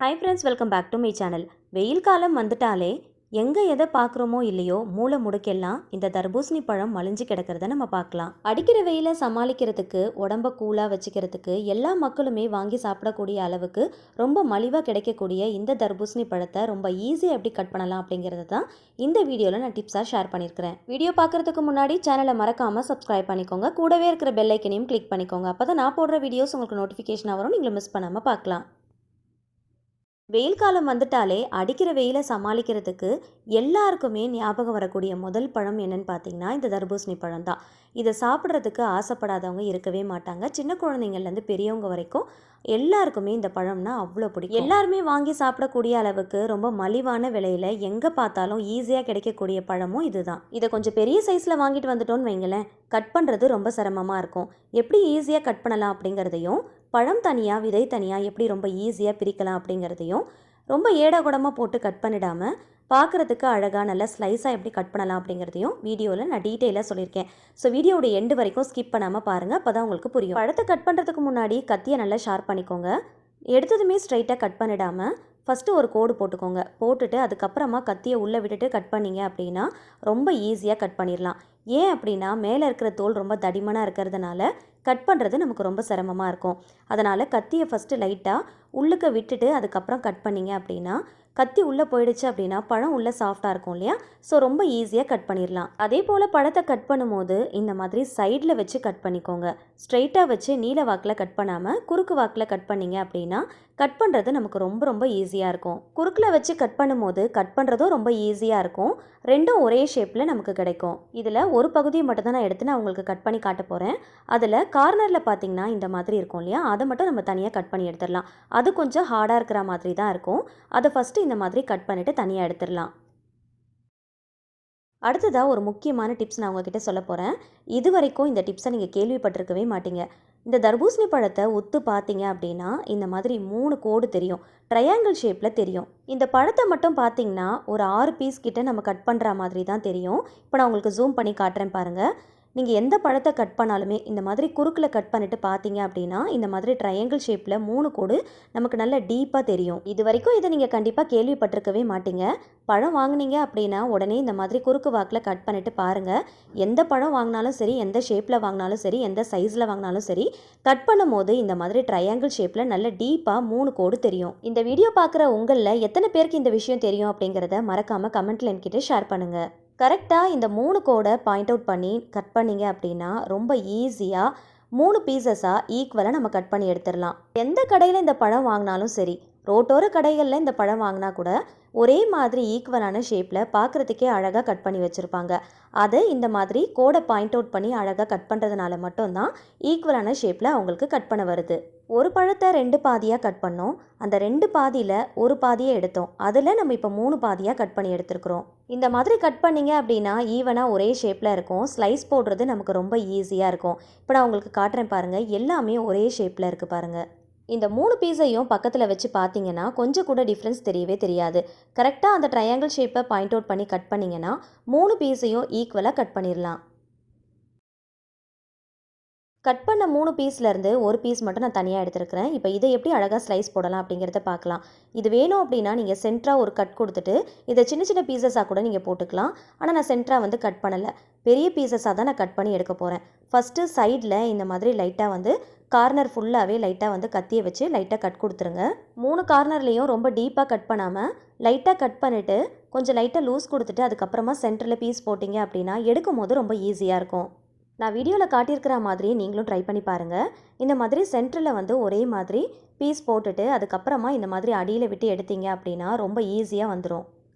Hi friends, welcome back to my channel. வெயில் காலம் வந்துட்டாலே எங்கே எதை பார்க்குறோமோ இல்லையோ மூளை முடுக்கெல்லாம் இந்த தர்பூசணி பழம் மலிஞ்சு கிடக்கிறத நம்ம பார்க்கலாம். அடிக்கிற வெயிலை சமாளிக்கிறதுக்கு, உடம்ப கூலாக வச்சுக்கிறதுக்கு எல்லா மக்களுமே வாங்கி சாப்பிடக்கூடிய அளவுக்கு ரொம்ப மலிவாக கிடைக்கக்கூடிய இந்த தர்பூசணி பழத்தை ரொம்ப ஈஸியாக எப்படி கட் பண்ணலாம் அப்படிங்கிறது தான் இந்த வீடியோவில் நான் டிப்ஸாக ஷேர் பண்ணியிருக்கிறேன். வீடியோ பார்க்குறதுக்கு முன்னாடி சேனலை மறக்காமல் சப்ஸ்கிரைப் பண்ணிக்கோங்க. கூடவே இருக்கிற பெல் ஐக்கனையும் கிளிக் பண்ணிக்கோங்க. அப்போ தான் நான் போடுற வீடியோஸ் உங்களுக்கு நோட்டிஃபிகேஷனாக வரும், நீங்களும் மிஸ் பண்ணாமல் பார்க்கலாம். வெயில் காலம் வந்துட்டாலே அடிக்கிற வெயிலை சமாளிக்கிறதுக்கு எல்லாருக்குமே ஞாபகம் வரக்கூடிய முதல் பழம் என்னன்னு பார்த்தீங்கன்னா இந்த தர்பூசணி பழம் தான். இதை சாப்பிட்றதுக்கு ஆசைப்படாதவங்க இருக்கவே மாட்டாங்க. சின்ன குழந்தைங்கள்லேருந்து பெரியவங்க வரைக்கும் எல்லாருக்குமே இந்த பழம்னா அவ்வளோ பிடிக்கும். எல்லாருமே வாங்கி சாப்பிடக்கூடிய அளவுக்கு ரொம்ப மலிவான விலையில் எங்கே பார்த்தாலும் ஈஸியாக கிடைக்கக்கூடிய பழமும் இதுதான். இதை கொஞ்சம் பெரிய சைஸில் வாங்கிட்டு வந்துட்டோன்னு வைங்களேன், கட் பண்ணுறது ரொம்ப சிரமமாக இருக்கும். எப்படி ஈஸியாக கட் பண்ணலாம் அப்படிங்கிறதையும், பழம் தனியாக விதை தனியாக எப்படி ரொம்ப ஈஸியாக பிரிக்கலாம் அப்படிங்கிறதையும், ரொம்ப ஏடாகுடமாக போட்டு கட் பண்ணிடாமல் பார்க்குறதுக்கு அழகாக நல்ல ஸ்லைஸாக எப்படி கட் பண்ணலாம் அப்படிங்கிறதையும் வீடியோவில் நான் டீட்டெயிலாக சொல்லியிருக்கேன். ஸோ வீடியோட எண்டு வரைக்கும் ஸ்கிப் பண்ணாமல் பாருங்கள், அப்போ தான் உங்களுக்கு புரியும். பழத்தை கட் பண்ணுறதுக்கு முன்னாடி கத்தியை நல்லா ஷார்ப் பண்ணிக்கோங்க. எடுத்ததுமே ஸ்ட்ரைட்டாக கட் பண்ணிடாமல் ஃபஸ்ட்டு ஒரு கோடு போட்டுக்கோங்க. போட்டுட்டு அதுக்கப்புறமா கத்தியை உள்ளே விட்டுட்டு கட் பண்ணிங்க அப்படின்னா ரொம்ப ஈஸியாக கட் பண்ணிடலாம். ஏன் அப்படின்னா மேலே இருக்கிற தோல் ரொம்ப தடிமனாக இருக்கிறதுனால கட் பண்ணுறது நமக்கு ரொம்ப சிரமமாக இருக்கும். அதனால் கத்தியை ஃபஸ்ட்டு லைட்டாக உள்ளுக்க விட்டுட்டு அதுக்கப்புறம் கட் பண்ணிங்க அப்படின்னா கத்தி உள்ளே போயிடுச்சு அப்படின்னா பழம் உள்ளே சாஃப்டாக இருக்கும் இல்லையா, ஸோ ரொம்ப ஈஸியாக கட் பண்ணிடலாம். அதே போல் பழத்தை கட் பண்ணும்போது இந்த மாதிரி சைடில் வச்சு கட் பண்ணிக்கோங்க. ஸ்ட்ரைட்டாக வச்சு நீல வாக்கில் கட் பண்ணாமல் குறுக்கு வாக்கில் கட் பண்ணிங்க அப்படின்னா கட் பண்ணுறது நமக்கு ரொம்ப ரொம்ப ஈஸியாக இருக்கும். குறுக்கில் வச்சு கட் பண்ணும்போது கட் பண்ணுறதும் ரொம்ப ஈஸியாக இருக்கும். ரெண்டும் ஒரே ஷேப்பில் நமக்கு கிடைக்கும். இதில் ஒரு பகுதியை மட்டும் தான் நான் எடுத்து நான் உங்களுக்கு கட் பண்ணி காட்ட போகிறேன். அதில் கார்னரில் பார்த்தீங்கன்னா இந்த மாதிரி இருக்கும் இல்லையா, அதை மட்டும் நம்ம தனியாக கட் பண்ணி எடுத்துடலாம். அது கொஞ்சம் ஹார்டாக இருக்கிற மாதிரி தான் இருக்கும். அதை ஃபஸ்ட்டு இந்த மாதிரி கட் பண்ணிவிட்டு தனியாக எடுத்துடலாம். அடுத்ததாக ஒரு முக்கியமான டிப்ஸ் நான் உங்ககிட்ட சொல்ல போகிறேன். இது வரைக்கும் இந்த டிப்ஸை நீங்கள் கேள்விப்பட்டிருக்கவே மாட்டீங்க. இந்த தர்பூசணி பழத்தை உத்து பார்த்தீங்க அப்படின்னா இந்த மாதிரி 3 கோடு தெரியும், ட்ரையாங்கிள் ஷேப்பில் தெரியும். இந்த பழத்தை மட்டும் பார்த்தீங்கன்னா ஒரு 6 பீஸ் கிட்ட நம்ம கட் பண்ணுற மாதிரி தான் தெரியும். இப்போ நான் உங்களுக்கு ஜூம் பண்ணி காட்டுறேன் பாருங்கள். நீங்கள் எந்த பழத்தை கட் பண்ணாலுமே இந்த மாதிரி குறுக்கில் கட் பண்ணிட்டு பார்த்தீங்க அப்படின்னா இந்த மாதிரி ட்ரையாங்கிள் ஷேப்பில் 3 கோடு நமக்கு நல்ல டீப்பாக தெரியும். இது வரைக்கும் இதை நீங்கள் கண்டிப்பாக கேள்விப்பட்டிருக்கவே மாட்டீங்க. பழம் வாங்கினீங்க அப்படின்னா உடனே இந்த மாதிரி குறுக்கு வாக்கில் கட் பண்ணிட்டு பாருங்கள். எந்த பழம் வாங்கினாலும் சரி, எந்த ஷேப்பில் வாங்கினாலும் சரி, எந்த சைஸில் வாங்கினாலும் சரி, கட் பண்ணும் போது இந்த மாதிரி ட்ரையாங்கிள் ஷேப்பில் நல்ல டீப்பாக 3 கோடு தெரியும். இந்த வீடியோ பார்க்குற உங்களில் எத்தனை பேருக்கு இந்த விஷயம் தெரியும் அப்படிங்கிறத மறக்காமல் கமெண்ட்டில் என்கிட்ட ஷேர் பண்ணுங்கள். கரெக்டாக இந்த 3 கோடை பாயிண்ட் அவுட் பண்ணி கட் பண்ணிங்க அப்படின்னா ரொம்ப ஈஸியாக 3 பீசஸாக ஈக்குவலாக நம்ம கட் பண்ணி எடுத்துடலாம். எந்த கடையில் இந்த பழம் வாங்கினாலும் சரி, ரோட்டோர கடைகளில் இந்த பழம் வாங்கினா கூட ஒரே மாதிரி ஈக்குவலான ஷேப்பில் பார்க்குறதுக்கே அழகாக கட் பண்ணி வச்சுருப்பாங்க. அதை இந்த மாதிரி கோடை பாயிண்ட் அவுட் பண்ணி அழகாக கட் பண்ணுறதுனால மட்டும்தான் ஈக்குவலான ஷேப்பில் அவங்களுக்கு கட் பண்ண வருது. ஒரு பழத்தை 2 பாதியாக கட் பண்ணோம். அந்த 2 பாதியில் ஒரு பாதியை எடுத்தோம். அதில் நம்ம இப்போ 3 பாதியாக கட் பண்ணி எடுத்துருக்குறோம். இந்த மாதிரி கட் பண்ணிங்க அப்படின்னா ஈவனாக ஒரே ஷேப்பில் இருக்கும். ஸ்லைஸ் போடுறது நமக்கு ரொம்ப ஈஸியாக இருக்கும். இப்போ நான் உங்களுக்கு காட்டுறேன் பாருங்கள், எல்லாமே ஒரே ஷேப்பில் இருக்குது பாருங்கள். இந்த 3 பீஸையும் பக்கத்தில் வச்சு பார்த்தீங்கன்னா கொஞ்சம் கூட டிஃப்ரென்ஸ் தெரியவே தெரியாது. கரெக்டாக அந்த ட்ரையாங்கிள் ஷேப்பை பாயிண்ட் அவுட் பண்ணி கட் பண்ணிங்கன்னா 3 பீஸையும் ஈக்குவலாக கட் பண்ணிடலாம். கட் பண்ண 3 பீஸ்லேருந்து ஒரு பீஸ் மட்டும் நான் தனியாக எடுத்துருக்கிறேன். இப்போ இதை எப்படி அழகாக ஸ்லைஸ் போடலாம் அப்படிங்கிறத பார்க்கலாம். இது வேணும் அப்படின்னா நீங்கள் சென்டராக ஒரு கட் கொடுத்துட்டு இதை சின்ன சின்ன பீசஸாக கூட நீங்கள் போட்டுக்கலாம். ஆனால் நான் சென்டராக கட் பண்ணலை, பெரிய பீசஸாக தான் நான் கட் பண்ணி எடுக்க போகிறேன். ஃபஸ்ட்டு சைடில் இந்த மாதிரி லைட்டாக கார்னர் ஃபுல்லாகவே லைட்டாக கத்தியை வச்சு லைட்டாக கட் கொடுத்துருங்க. 3 கார்னர்லேயும் ரொம்ப டீப்பாக கட் பண்ணாமல் லைட்டாக கட் பண்ணிவிட்டு கொஞ்சம் லைட்டாக லூஸ் கொடுத்துட்டு அதுக்கப்புறமா சென்டரில் பீஸ் போட்டிங்க அப்படின்னா எடுக்கும் போது ரொம்ப ஈஸியாக இருக்கும். நான் வீடியோவில் காட்டியிருக்கிற மாதிரி நீங்களும் ட்ரை பண்ணி பாருங்கள். இந்த மாதிரி சென்டரில் ஒரே மாதிரி பீஸ் போட்டுட்டு அதுக்கப்புறமா இந்த மாதிரி அடியில் விட்டு எடுத்தீங்க அப்படின்னா ரொம்ப ஈஸியாக வந்துடும்.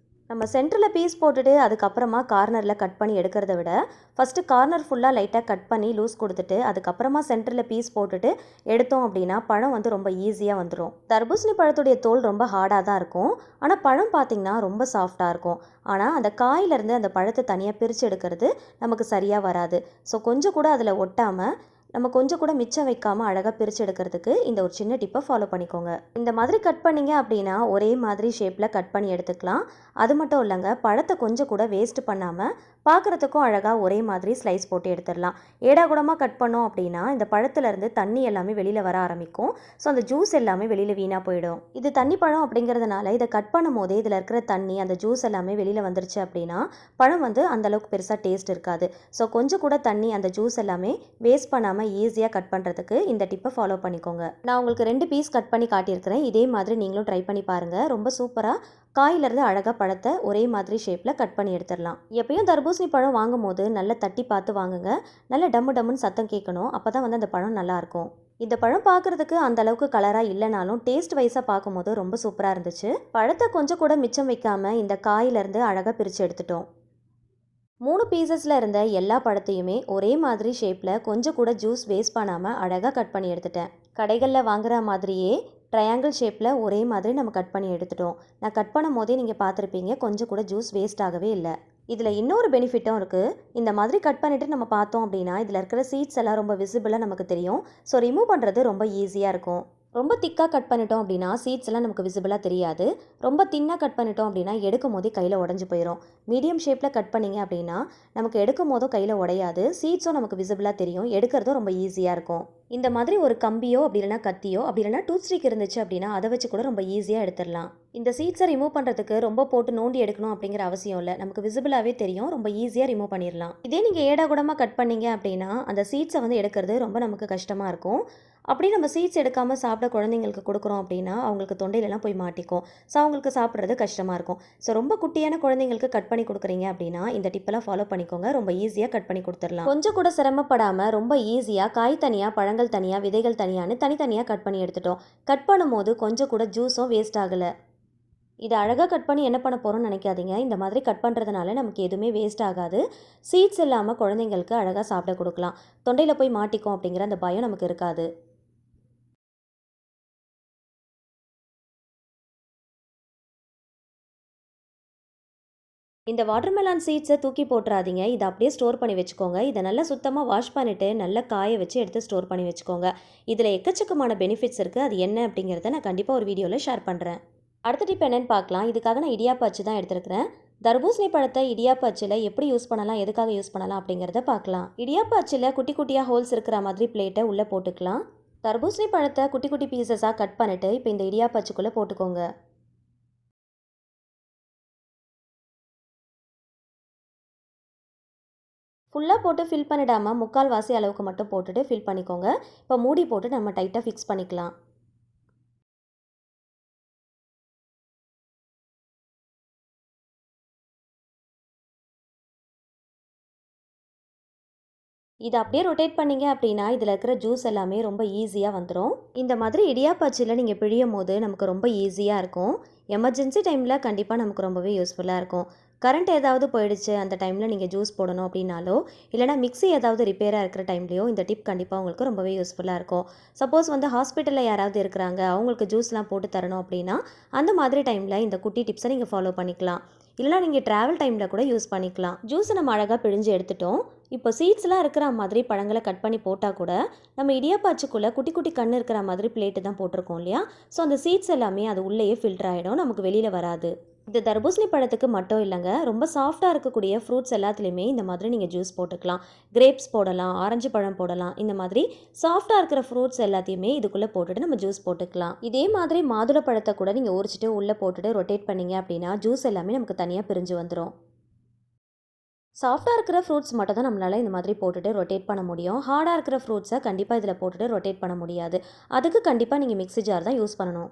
நம்ம சென்டரில் பீஸ் போட்டுட்டு அதுக்கப்புறமா கார்னரில் கட் பண்ணி எடுக்கிறத விட ஃபஸ்ட்டு கார்னர் ஃபுல்லாக லைட்டாக கட் பண்ணி லூஸ் கொடுத்துட்டு அதுக்கப்புறமா சென்டரில் பீஸ் போட்டுட்டு எடுத்தோம் அப்படின்னா பழம் ரொம்ப ஈஸியாக வந்துடும். தர்பூசணி பழத்துடைய தோல் ரொம்ப ஹார்டாக தான் இருக்கும், ஆனால் பழம் பார்த்திங்கன்னா ரொம்ப சாஃப்டாக இருக்கும். ஆனால் அந்த காயிலேருந்து அந்த பழத்தை தனியாக பிரித்து எடுக்கிறது நமக்கு சரியாக வராது. ஸோ கொஞ்சம் கூட அதில் ஒட்டாமல் நம்ம கொஞ்சம் கூட மிச்சம் வைக்காமல் அழகாக பிரித்து எடுக்கிறதுக்கு இந்த ஒரு சின்ன டிப்பை ஃபாலோ பண்ணிக்கோங்க. இந்த மாதிரி கட் பண்ணிங்க அப்படின்னா ஒரே மாதிரி ஷேப்பில் கட் பண்ணி எடுத்துக்கலாம். அது மட்டும் இல்லைங்க, பழத்தை கொஞ்சம் கூட வேஸ்ட் பண்ணாமல் பார்க்குறதுக்கும் அழகாக ஒரே மாதிரி ஸ்லைஸ் போட்டு எடுத்துடலாம். ஏடாகூடமாக கட் பண்ணோம் அப்படின்னா இந்த பழத்துலேருந்து தண்ணி எல்லாமே வெளியில் வர ஆரம்பிக்கும். ஸோ அந்த ஜூஸ் எல்லாமே வெளியில் வீணாக போயிடும். இது தண்ணி பழம் அப்படிங்கிறதுனால இதை கட் பண்ணும் போதே இதில் இருக்கிற தண்ணி அந்த ஜூஸ் எல்லாமே வெளியில் வந்துருச்சு அப்படின்னா பழம் வந்து அந்தளவுக்கு பெருசாக டேஸ்ட் இருக்காது. ஸோ கொஞ்சம் கூட தண்ணி அந்த ஜூஸ் எல்லாமே வேஸ்ட் பண்ணாமல் ஈஸியாக கட் பண்ணுறதுக்கு இந்த டிப்பை ஃபாலோ பண்ணிக்கோங்க. நான் உங்களுக்கு 2 பீஸ் கட் பண்ணி காட்டியிருக்கிறேன். இதே மாதிரி நீங்களும் ட்ரை பண்ணி பாருங்கள். ரொம்ப சூப்பராக காயிலிருந்து அழகாக பழத்தை ஒரே மாதிரி ஷேப்பில் கட் பண்ணி எடுத்துடலாம். எப்பயும் தர்பூசணி பழம் வாங்கும் போது நல்லா தட்டி பார்த்து வாங்குங்க. நல்ல டம்மு டம்முன்னு சத்தம் கேட்கணும். அப்போ தான் வந்து அந்த பழம் நல்லாயிருக்கும். இந்த பழம் பார்க்குறதுக்கு அந்த அளவுக்கு கலராக இல்லைனாலும் டேஸ்ட் வைஸாக பார்க்கும்போது ரொம்ப சூப்பராக இருந்துச்சு. பழத்தை கொஞ்சம் கூட மிச்சம் வைக்காமல் இந்த காயிலிருந்து அழகாக பிரித்து எடுத்துட்டோம். 3 பீசஸில் இருந்த எல்லா பழத்தையுமே ஒரே மாதிரி ஷேப்பில் கொஞ்சம் கூட ஜூஸ் வேஸ்ட் பண்ணாமல் அழகாக கட் பண்ணி எடுத்துட்டேன். கடைகளில் வாங்குற மாதிரியே ட்ரையாங்கிள் ஷேப்பில் ஒரே மாதிரி நம்ம கட் பண்ணி எடுத்துட்டோம். நான் கட் பண்ணும் போதே நீங்கள் பார்த்துருப்பீங்க, கொஞ்சம் கூட ஜூஸ் வேஸ்ட் ஆகவே இல்லை. இதில் இன்னொரு பெனிஃபிட்டும் இருக்குது. இந்த மாதிரி கட் பண்ணிவிட்டு நம்ம பார்த்தோம் அப்படின்னா இதில் இருக்கிற சீட்ஸ் எல்லாம் ரொம்ப விசிபிளாக நமக்கு தெரியும். ஸோ ரிமூவ் பண்ணுறது ரொம்ப ஈஸியாக இருக்கும். ரொம்ப திக்காக கட் பண்ணிட்டோம் அப்படின்னா சீட்ஸ் எல்லாம் நமக்கு விசிபிளாக தெரியாது. ரொம்ப தின்னாக கட் பண்ணிட்டோம் அப்படின்னா எடுக்கும் போதே கையில் உடஞ்சி போயிடும். மீடியம் ஷேப்பில் கட் பண்ணிங்க அப்படின்னா நமக்கு எடுக்கும் போதும் கையில் உடையாது. சீட்ஸும் நமக்கு விசிபிளாக தெரியும். எடுக்கிறதும் ரொம்ப ஈஸியாக இருக்கும். இந்த மாதிரி ஒரு கம்பியோ அப்படி இல்லைனா கத்தியோ அப்படி இல்லைனா டூத் ஸ்டிக் இருந்துச்சு அப்படின்னா அதை வச்சு கூட ரொம்ப ஈஸியாக எடுத்துடலாம். இந்த சீட்ஸை ரிமூவ் பண்ணுறதுக்கு ரொம்ப போட்டு நோண்டி எடுக்கணும் அப்படிங்கிற அவசியம் இல்லை. நமக்கு விசிபிளாகவே தெரியும். ரொம்ப ஈஸியாக ரிமூவ் பண்ணிடலாம். இதே நீங்கள் ஏடாகூடமாக கட் பண்ணீங்க அப்படின்னா அந்த சீட்ஸை வந்து எடுக்கிறது ரொம்ப நமக்கு கஷ்டமாக இருக்கும். அப்படி நம்ம சீட்ஸ் எடுக்காமல் சாப்பிட குழந்தைங்களுக்கு கொடுக்குறோம் அப்படின்னா அவங்களுக்கு தொண்டையிலலாம் போய் மாட்டிக்கும். ஸோ அவங்களுக்கு சாப்பிட்றது கஷ்டமாக இருக்கும். ஸோ ரொம்ப குட்டியான குழந்தைங்களுக்கு கட் பண்ணி கொடுக்குறீங்க அப்படின்னா இந்த டிப்பெல்லாம் ஃபாலோ பண்ணிக்கோங்க. ரொம்ப ஈஸியாக கட் பண்ணி கொடுத்துடலாம். கொஞ்சம் கூட சிரமப்படாமல் ரொம்ப ஈஸியாக காய் தனியாக, பழங்கள் தனியாக, விதைகள் தனியான்னு தனித்தனியாக கட் பண்ணி எடுத்துட்டோம். கட் பண்ணும்போது கொஞ்சம் கூட ஜூஸும் வேஸ்ட் ஆகலை. இதை அழகாக கட் பண்ணி என்ன பண்ண போகிறோம்னு நினைக்காதீங்க. இந்த மாதிரி கட் பண்ணுறதுனால நமக்கு எதுவுமே வேஸ்ட் ஆகாது. சீட்ஸ் இல்லாமல் குழந்தைங்களுக்கு அழகாக சாப்பிட கொடுக்கலாம். தொண்டையில் போய் மாட்டிக்கும் அப்படிங்கிற அந்த பயம் நமக்கு இருக்காது. இந்த வாட்டர்மெலான் சீட்ஸை தூக்கி போட்டுறாதீங்க. இதை அப்படியே ஸ்டோர் பண்ணி வச்சுக்கோங்க. இதை நல்லா சுத்தமாக வாஷ் பண்ணிவிட்டு நல்லா காய வச்சு எடுத்து ஸ்டோர் பண்ணி வச்சுக்கோங்க. இதில் எக்கச்சக்கமான பெனிஃபிட்ஸ் இருக்குது. அது என்ன அப்படிங்கிறத நான் கண்டிப்பாக ஒரு வீடியோவில் ஷேர் பண்ணுறேன். அடுத்த டிப் என்னென்னு பார்க்கலாம். இதுக்காக நான் இடியாப்ப அச்சு தான் எடுத்துருக்கிறேன். தர்பூசணி பழத்தை இடியாப்ப அச்சில் எப்படி யூஸ் பண்ணலாம், எதுக்காக யூஸ் பண்ணலாம் அப்படிங்கிறத பார்க்கலாம். இடியாப்ப அச்சில் குட்டி குட்டியாக ஹோல்ஸ் இருக்கிற மாதிரி பிளேட்டை உள்ளே போட்டுக்கலாம். தர்பூசணி பழத்தை குட்டி குட்டி பீசஸாக கட் பண்ணிவிட்டு இப்போ இந்த இடியாப்ப அச்சுக்குள்ளே போட்டுக்கோங்க. ஃபுல்லாக போட்டு ஃபில் பண்ணிடாமல் 3/4 வாசி அளவுக்கு மட்டும் போட்டுட்டு ஃபில் பண்ணிக்கோங்க. இப்போ மூடி போட்டு நம்ம டைட்டாக ஃபிக்ஸ் பண்ணிக்கலாம். இதை அப்படியே ரொட்டேட் பண்ணிங்க அப்படின்னா இதில் இருக்கிற ஜூஸ் எல்லாமே ரொம்ப ஈஸியாக வந்துடும். இந்த மாதிரி இடியாப்ப அச்சில் நீங்கள் பிழியும் போது நமக்கு ரொம்ப ஈஸியாக இருக்கும். எமர்ஜென்சி டைமில் கண்டிப்பாக நமக்கு ரொம்பவே யூஸ்ஃபுல்லாக இருக்கும். கரண்ட் ஏதாவது போயிடுச்சு அந்த டைமில் நீங்கள் ஜூஸ் போடணும் அப்படின்னாலோ இல்லைனா மிக்ஸி ஏதாவது ரிப்பேராக இருக்கிற டைம்லையோ இந்த டிப் கண்டிப்பாக உங்களுக்கு ரொம்பவே யூஸ்ஃபுல்லாக இருக்கும். சப்போஸ் வந்து ஹாஸ்பிட்டலில் யாராவது இருக்கிறாங்க, அவங்களுக்கு ஜூஸ்லாம் போட்டு தரணும் அப்படின்னா அந்த மாதிரி டைமில் இந்த குட்டி டிப்ஸை நீங்கள் ஃபாலோ பண்ணிக்கலாம். இல்லைனா நீங்கள் ட்ராவல் டைமில் கூட யூஸ் பண்ணிக்கலாம். ஜூஸை நம்ம அழகாக பிழிஞ்சு எடுத்துட்டோம். இப்போ சீட்ஸ்லாம் இருக்கிற மாதிரி பழங்களை கட் பண்ணி போட்டால் கூட நம்ம இடியாப்பாச்சுக்குள்ளே குட்டி குட்டி கண் இருக்கிற மாதிரி பிளேட்டு தான் போட்டிருக்கோம் இல்லையா? ஸோ அந்த சீட்ஸ் எல்லாமே அது உள்ளேயே ஃபில்டர் ஆகிடும், நமக்கு வெளியில் வராது. இது தர்பூசணி பழத்துக்கு மட்டும் இல்லைங்க, ரொம்ப சாஃப்டாக இருக்கக்கூடிய ஃப்ரூட்ஸ் எல்லாத்துலேயுமே இந்த மாதிரி நீங்கள் ஜூஸ் போட்டுக்கலாம். கிரேப்ஸ் போடலாம், ஆரஞ்சு பழம் போடலாம். இந்த மாதிரி சாஃப்டாக இருக்கிற ஃப்ரூட்ஸ் எல்லாத்தையுமே இதுக்குள்ளே போட்டுட்டு நம்ம ஜூஸ் போட்டுக்கலாம். இதே மாதிரி மாதுளை பழத்தை கூட நீங்கள் உரிச்சிட்டு உள்ளே போட்டுட்டு ரொட்டேட் பண்ணிங்க அப்படின்னா ஜூஸ் எல்லாமே நமக்கு தனியாக பிரிஞ்சு வந்துடும். சாஃப்டாக இருக்கிற ஃப்ரூட்ஸ் மட்டும் தான் நம்மளால் இந்த மாதிரி போட்டுட்டு ரொட்டேட் பண்ண முடியும். ஹார்டாக இருக்கிற ஃப்ரூட்ஸை கண்டிப்பாக இதில் போட்டுட்டு ரொட்டேட் பண்ண முடியாது. அதுக்கு கண்டிப்பாக நீங்கள் மிக்ஸி ஜார் தான் யூஸ் பண்ணணும்.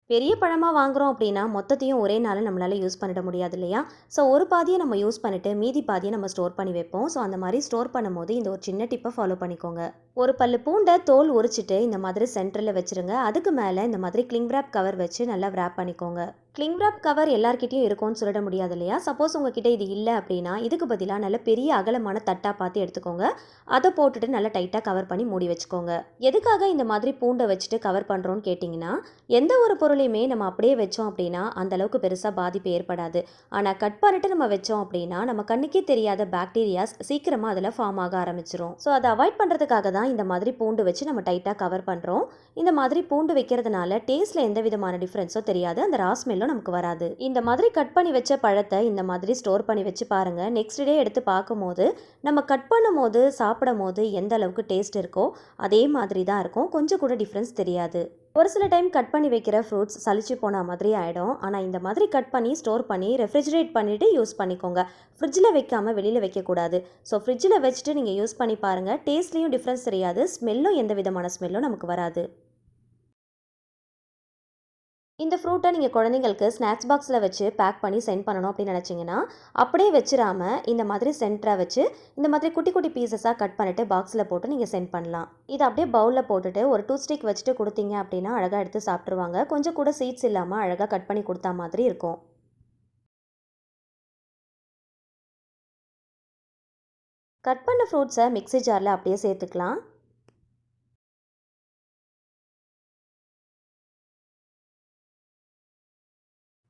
பெரிய பழமாக வாங்குகிறோம் அப்படின்னா மொத்தத்தையும் ஒரே நாளில் நம்மளால் யூஸ் பண்ணிட முடியாது இல்லையா? ஸோ ஒரு பாதியை நம்ம யூஸ் பண்ணிவிட்டு மீதி பாதியை நம்ம ஸ்டோர் பண்ணி வைப்போம். ஸோ அந்த மாதிரி ஸ்டோர் பண்ணும்போது இந்த ஒரு சின்ன டிப்பை ஃபாலோ பண்ணிக்கோங்க. ஒரு பல்லு பூண்டை தோல் உரிச்சிட்டு இந்த மாதிரி சென்டரில் வச்சுருங்க. அதுக்கு மேலே இந்த மாதிரி கிளிங் ரேப் கவர் வச்சு நல்லா ரேப் பண்ணிக்கோங்க. கிளிங் ரேப் கவர் எல்லார்கிட்டையும் இருக்கும்னு சொல்லிட முடியாது இல்லையா? சப்போஸ் உங்ககிட்ட இது இல்லை அப்படின்னா இதுக்கு பதிலாக நல்ல பெரிய அகலமான தட்டாக பார்த்து எடுத்துக்கோங்க. அதை போட்டுட்டு நல்லா டைட்டாக கவர் பண்ணி மூடி வச்சுக்கோங்க. எதுக்காக இந்த மாதிரி பூண்டை வச்சுட்டு கவர் பண்ணுறோன்னு கேட்டிங்கன்னா, எந்த ஒரு பொருளையுமே நம்ம அப்படியே வச்சோம் அப்படின்னா அந்த அளவுக்கு பெருசாக பாதிப்பு ஏற்படாது. ஆனால் கட் பண்ணிட்டு நம்ம வச்சோம் அப்படின்னா நம்ம கண்ணுக்கே தெரியாத பாக்டீரியாஸ் சீக்கிரமாக அதில் ஃபார்ம் ஆக ஆரம்பிச்சிரும். ஸோ அதை அவாய்ட் பண்ணுறதுக்காக தான் இந்த மாதிரி பூண்டு வச்சு நம்ம டைட்டாக கவர் பண்ணுறோம். இந்த மாதிரி பூண்டு வைக்கிறதுனால டேஸ்ட்டில் எந்த விதமான டிஃப்ரென்ஸோ தெரியாது. அந்த ரா ஸ்மெல் ஸ்மெல்லும் நமக்கு வராது. இந்த மாதிரி கட் பண்ணி வச்ச பழத்தை இந்த மாதிரி ஸ்டோர் பண்ணி வச்சு பாருங்கள். நெக்ஸ்ட் டே எடுத்து பார்க்கும்போது நம்ம கட் பண்ணும் போது சாப்பிடும் போது எந்த அளவுக்கு டேஸ்ட் இருக்கோ அதே மாதிரி தான் இருக்கும். கொஞ்சம் கூட டிஃப்ரென்ஸ் தெரியாது. ஒரு சில டைம் கட் பண்ணி வைக்கிற ஃப்ரூட்ஸ் சளிச்சு போன மாதிரி ஆகிடும். ஆனால் இந்த மாதிரி கட் பண்ணி ஸ்டோர் பண்ணி ரெஃப்ரிஜரேட் பண்ணிவிட்டு யூஸ் பண்ணிக்கோங்க. ஃப்ரிட்ஜில் வைக்காமல் வெளியில் வைக்கக்கூடாது. ஸோ ஃப்ரிட்ஜில் வச்சுட்டு நீங்கள் யூஸ் பண்ணி பாருங்கள். டேஸ்ட்லேயும் டிஃப்ரென்ஸ் தெரியாது, ஸ்மெல்லும் எந்த விதமான ஸ்மெல்லும் நமக்கு வராது. இந்த ஃப்ரூட்டை நீங்கள் குழந்தைங்களுக்கு ஸ்நாக்ஸ் பாக்ஸில் வச்சு பேக் பண்ணி சென்ட் பண்ணணும் அப்படின்னு நினச்சிங்கன்னா அப்படியே வச்சிடாமல் இந்த மாதிரி சென்டராக வச்சு இந்த மாதிரி குட்டி குட்டி பீசஸாக கட் பண்ணிவிட்டு பாக்ஸில் போட்டு நீங்கள் சென்ட் பண்ணலாம். இதை அப்படியே பவுலில் போட்டுட்டு ஒரு 2 ஸ்டிக் வச்சுட்டு கொடுத்தீங்க அப்படின்னா அழகாக எடுத்து சாப்பிட்ருவாங்க. கொஞ்சம் கூட சீட்ஸ் இல்லாமல் அழகாக கட் பண்ணி கொடுத்தா மாதிரி இருக்கும். கட் பண்ண ஃப்ரூட்ஸை மிக்ஸி ஜாரில் அப்படியே சேர்த்துக்கலாம்.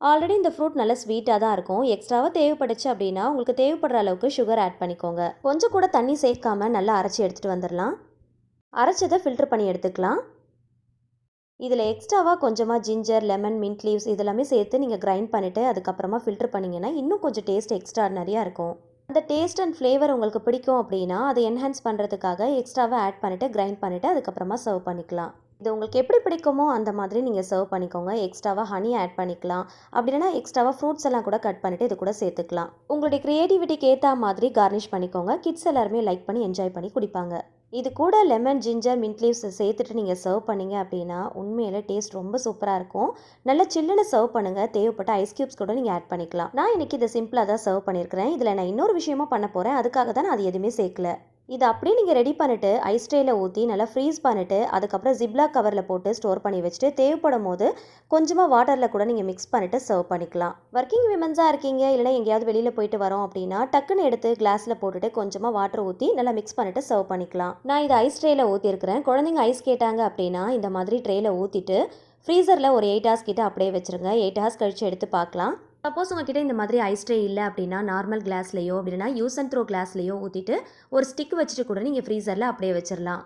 ஆல்ரெடி இந்த ஃப்ரூட் நல்ல ஸ்வீட்டாக தான் இருக்கும். எக்ஸ்ட்ராவாக தேவைப்பட்டுச்சு அப்படின்னா உங்களுக்கு தேவைப்படுற அளவுக்கு சுகர் ஆட் பண்ணிக்கோங்க. கொஞ்சம் கூட தண்ணி சேர்க்காம நல்லா அரைச்சி எடுத்துகிட்டு வந்துடலாம். அரைச்சதை ஃபில்டர் பண்ணி எடுத்துக்கலாம். இதில் எக்ஸ்ட்ராவாக கொஞ்சமாக ஜிஞ்சர், லெமன், மின்ட் லீவ்ஸ் இதெல்லாமே சேர்த்து நீங்கள் கிரைண்ட் பண்ணிவிட்டு அதுக்கப்புறமா ஃபில்டர் பண்ணிங்கன்னா இன்னும் கொஞ்சம் டேஸ்ட் எக்ஸ்ட்ராடினரியாக இருக்கும். அந்த டேஸ்ட் அண்ட் ஃப்ளேவர் உங்களுக்கு பிடிக்கும் அப்படின்னா அதை என்ஹான்ஸ் பண்ணுறதுக்காக எக்ஸ்ட்ராவாக ஆட் பண்ணிவிட்டு கிரைண்ட் பண்ணிவிட்டு அதுக்கப்புறமா சர்வ் பண்ணிக்கலாம். இது உங்களுக்கு எப்படி பிடிக்குமோ அந்த மாதிரி நீங்கள் சர்வ் பண்ணிக்கோங்க. எக்ஸ்ட்ராவாக ஹனி ஆட் பண்ணிக்கலாம். அப்படி இல்லைனா எக்ஸ்ட்ராவாக ஃப்ரூட்ஸ் எல்லாம் கூட கட் பண்ணிவிட்டு இது கூட சேர்த்துக்கலாம். உங்களுடைய க்ரியேட்டிவிட்டிக்கு ஏற்ற மாதிரி கார்னிஷ் பண்ணிக்கோங்க. கிட்ஸ் எல்லாருமே லைக் பண்ணி என்ஜாய் பண்ணி குடிப்பாங்க. இது கூட லெமன், ஜிஞ்சர், மின்ட் லீவ்ஸ் சேர்த்துட்டு நீங்கள் சர்வ் பண்ணிங்க அப்படின்னா உண்மையிலே டேஸ்ட் ரொம்ப சூப்பராக இருக்கும். நல்லா சில்லுன்னு சர்வ் பண்ணுங்கள். தேவைப்பட்ட ஐஸ் க்யூப்ஸ் கூட நீங்கள் ஆட் பண்ணிக்கலாம். நான் இன்றைக்கி இதை சிம்பிளாக தான் சர்வ் பண்ணியிருக்கிறேன். இதில் நான் இன்னொரு விஷயமும் பண்ண போகிறேன். அதுக்காக தான் நான் அது எதுவுமே சேர்க்கல. இதை அப்படியே நீங்கள் ரெடி பண்ணிவிட்டு ஐஸ் ட்ரேயில் ஊற்றி நல்லா ஃப்ரீஸ் பண்ணிவிட்டு அதுக்கப்புறம் ஜிப்லாக் கவரில் போட்டு ஸ்டோர் பண்ணி வச்சுட்டு தேவைப்படும் போது கொஞ்சமாக வாட்டரில் கூட நீங்கள் மிக்ஸ் பண்ணிவிட்டு சர்வ் பண்ணிக்கலாம். ஒர்க்கிங் விமன்ஸாக இருக்கீங்க இல்லைனா எங்கேயாவது வெளியில் போயிட்டு வரோம் அப்படின்னா டக்குன்னு எடுத்து கிளாஸில் போட்டுட்டு கொஞ்சமாக வாட்டர் ஊற்றி நல்லா மிக்ஸ் பண்ணிவிட்டு சர்வ் பண்ணிக்கலாம். நான் இதை ஐஸ் ட்ரேயில் ஊற்றிருக்கிறேன். குழந்தைங்க ஐஸ் கேட்டாங்க அப்படின்னா இந்த மாதிரி ட்ரேயில் ஊற்றிட்டு ஃப்ரீசரில் ஒரு 8 hours கிட்ட அப்படியே வச்சுருங்க. 8 hours கழித்து எடுத்து பார்க்கலாம். சப்போஸ் உங்ககிட்ட இந்த மாதிரி ஐஸ் ட்ரே இல்லை அப்படின்னா நார்மல் கிளாஸ்லையோ அப்படின்னா யூஸ் அண்ட் த்ரோ கிளாஸ்லையோ ஊற்றிட்டு ஒரு ஸ்டிக் வச்சுட்டு கூட நீங்கள் ஃப்ரீசரில் அப்படியே வச்சிடலாம்.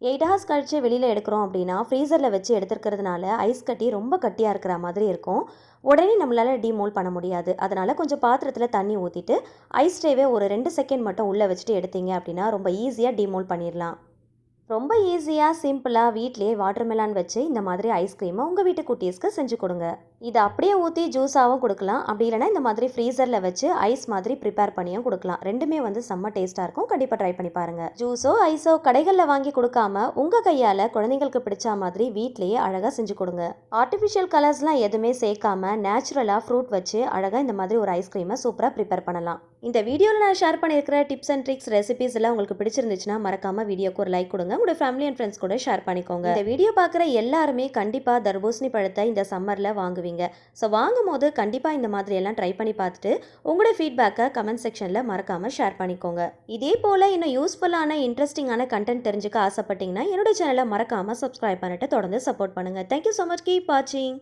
8 hours கழித்து வெளியில் எடுக்கிறோம் அப்படின்னா ஃப்ரீசரில் வச்சு எடுத்துருக்கிறதுனால ஐஸ் கட்டி ரொம்ப கட்டியாக இருக்கிற மாதிரி இருக்கும். உடனே நம்மளால் டீமோல் பண்ண முடியாது. அதனால் கொஞ்சம் பாத்திரத்தில் தண்ணி ஊற்றிட்டு ஐஸ் ட்ரேவே ஒரு 2 செகண்ட் மட்டும் உள்ளே வச்சுட்டு எடுத்தீங்க அப்படின்னா ரொம்ப ஈஸியாக டீமோல் பண்ணிடலாம். ரொம்ப ஈஸியாக சிம்பிளாக வீட்டிலேயே வாட்டர்மெலான் வச்சு இந்த மாதிரி ஐஸ்கிரீமை உங்கள் வீட்டு குட்டீஸ்க்கு செஞ்சு கொடுங்க. இதை அப்படியே ஊற்றி ஜூஸாகவும் கொடுக்கலாம். அப்படி இல்லைனா இந்த மாதிரி ஃப்ரீசரில் வச்சு ஐஸ் மாதிரி ப்ரிப்பேர் பண்ணியும் கொடுக்கலாம். ரெண்டுமே செம்ம டேஸ்ட்டாக இருக்கும். கண்டிப்பாக ட்ரை பண்ணி பாருங்கள். ஜூஸோ ஐஸோ கடைகளில் வாங்கி கொடுக்காம உங்கள் கையால் குழந்தைங்களுக்கு பிடிச்ச மாதிரி வீட்டிலேயே அழகாக செஞ்சு கொடுங்க. ஆர்டிஃபிஷியல் கலர்ஸ்லாம் எதுவுமே சேர்க்காம நேச்சுரலாக ஃப்ரூட் வச்சு அழகாக இந்த மாதிரி ஒரு ஐஸ்கிரீமை சூப்பராக ப்ரிப்பேர் பண்ணலாம். இந்த வீடியோவில் நான் ஷேர் பண்ணியிருக்கிற டிப்ஸ் அண்ட் ட்ரிக்ஸ் ரெசிபிஸ் எல்லாம் உங்களுக்கு பிடிச்சிருந்துச்சுன்னா மறக்காமல் வீடியோக்கு ஒரு லைக் கொடுங்க. உங்களோட ஃபேமிலி அண்ட் ஃப்ரெண்ட்ஸ் கூட ஷேர் பண்ணிக்கோங்க. இந்த வீடியோ பார்க்குற எல்லாருமே கண்டிப்பாக தர்பூசணி பழத்தை இந்த சம்மரில் வாங்குவீங்க. ஸோ வாங்கும் போது கண்டிப்பாக இந்த மாதிரி எல்லாம் ட்ரை பண்ணி பார்த்துட்டு உங்களோட ஃபீட்பேக்கை கமெண்ட் செக்ஷனில் மறக்காமல் ஷேர் பண்ணிக்கோங்க. இதே போல் இன்னும் யூஸ்ஃபுல்லான இன்ட்ரெஸ்டிங்கான கண்டென்ட் தெரிஞ்சுக்க ஆசைப்பட்டீங்கன்னா என்னோட சேனலை மறக்காமல் சப்ஸ்கிரைப் பண்ணிட்டு தொடர்ந்து சப்போர்ட் பண்ணுங்கள். Thank you so much. கீப் வாட்சிங்.